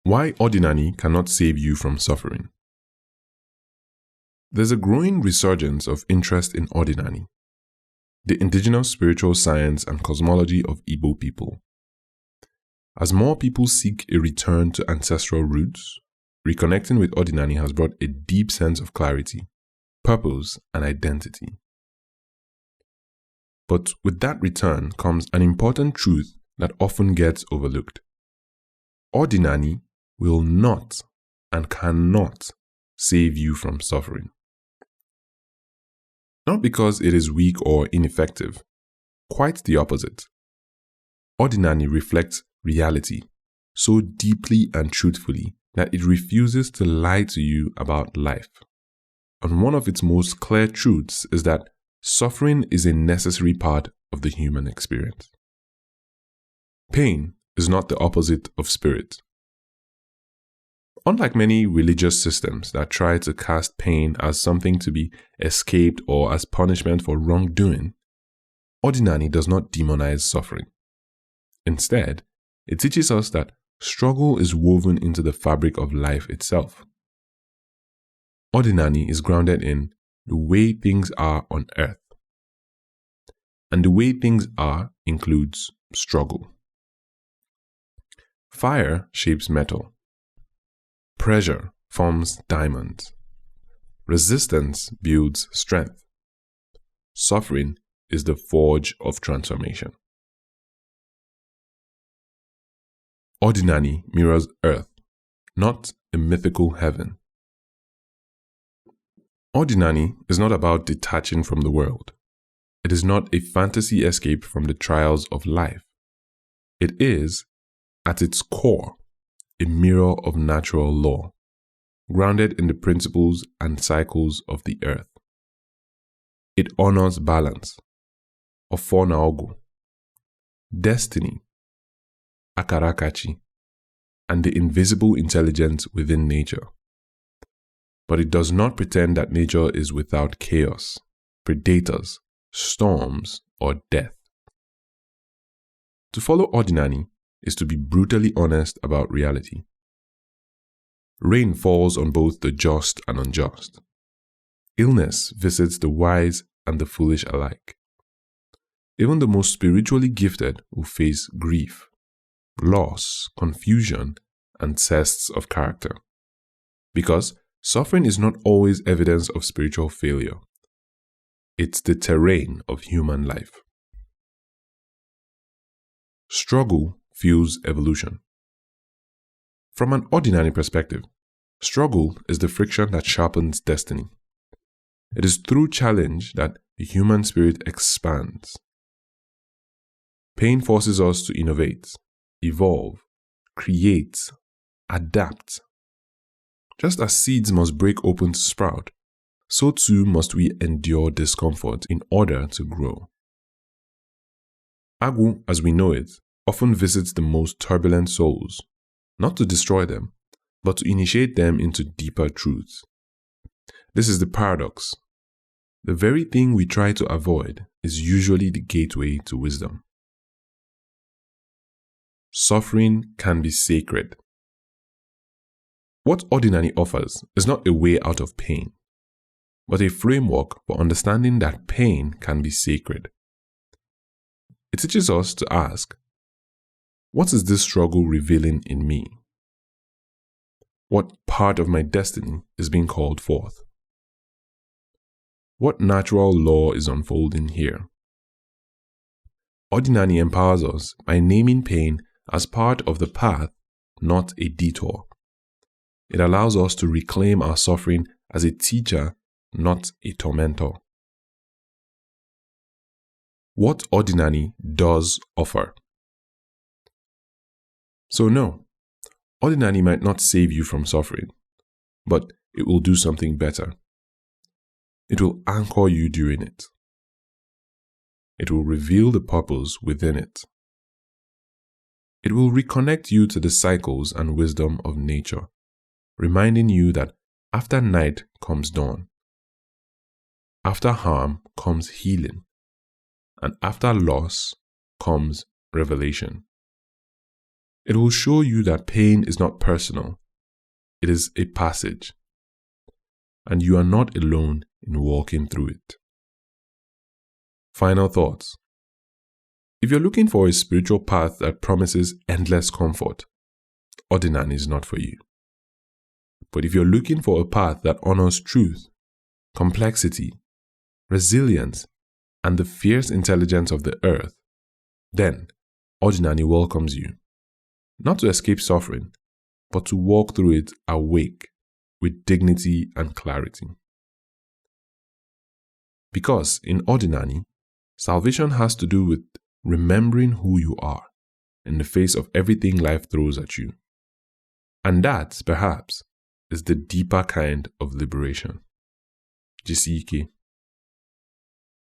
Why Odinani cannot save you from suffering. There's a growing resurgence of interest in Odinani, the indigenous spiritual science and cosmology of Igbo people. As more people seek a return to ancestral roots, reconnecting with Odinani has brought a deep sense of clarity, purpose, and identity. But with that return comes an important truth that often gets overlooked. Odinani will not and cannot save you from suffering. Not because it is weak or ineffective, quite the opposite. Odinani reflects reality so deeply and truthfully that it refuses to lie to you about life. And one of its most clear truths is that suffering is a necessary part of the human experience. Pain is not the opposite of spirit. Unlike many religious systems that try to cast pain as something to be escaped or as punishment for wrongdoing, Odinani does not demonize suffering. Instead, it teaches us that struggle is woven into the fabric of life itself. Odinani is grounded in the way things are on earth. And the way things are includes struggle. Fire shapes metal. Pressure forms diamonds. Resistance builds strength. Suffering is the forge of transformation. Odinani mirrors earth, not a mythical heaven. Odinani is not about detaching from the world. It is not a fantasy escape from the trials of life. It is, at its core, a mirror of natural law, grounded in the principles and cycles of the earth. It honors balance, ofonaogu, destiny, akarakachi, and the invisible intelligence within nature. But it does not pretend that nature is without chaos, predators, storms, or death. To follow Odinani is to be brutally honest about reality. Rain falls on both the just and unjust. Illness visits the wise and the foolish alike. Even the most spiritually gifted will face grief, loss, confusion, and tests of character. Because suffering is not always evidence of spiritual failure. It's the terrain of human life. Struggle fuels evolution. From an Odinani perspective, struggle is the friction that sharpens destiny. It is through challenge that the human spirit expands. Pain forces us to innovate, evolve, create, adapt. Just as seeds must break open to sprout, so too must we endure discomfort in order to grow. Agu, as we know it, often visits the most turbulent souls, not to destroy them, but to initiate them into deeper truths. This is the paradox. The very thing we try to avoid is usually the gateway to wisdom. Suffering can be sacred. What Odinani offers is not a way out of pain, but a framework for understanding that pain can be sacred. It teaches us to ask, what is this struggle revealing in me? What part of my destiny is being called forth? What natural law is unfolding here? Odinani empowers us by naming pain as part of the path, not a detour. It allows us to reclaim our suffering as a teacher, not a tormentor. What Odinani does offer. So no, Odinani might not save you from suffering, but it will do something better. It will anchor you during it. It will reveal the purpose within it. It will reconnect you to the cycles and wisdom of nature, reminding you that after night comes dawn. After harm comes healing, and after loss comes revelation. It will show you that pain is not personal. It is a passage. And you are not alone in walking through it. Final thoughts. If you're looking for a spiritual path that promises endless comfort, Odinani is not for you. But if you're looking for a path that honors truth, complexity, resilience, and the fierce intelligence of the earth, then Odinani welcomes you, not to escape suffering, but to walk through it awake with dignity and clarity. Because in Odinani, salvation has to do with remembering who you are in the face of everything life throws at you. And that, perhaps, is the deeper kind of liberation. Okeke.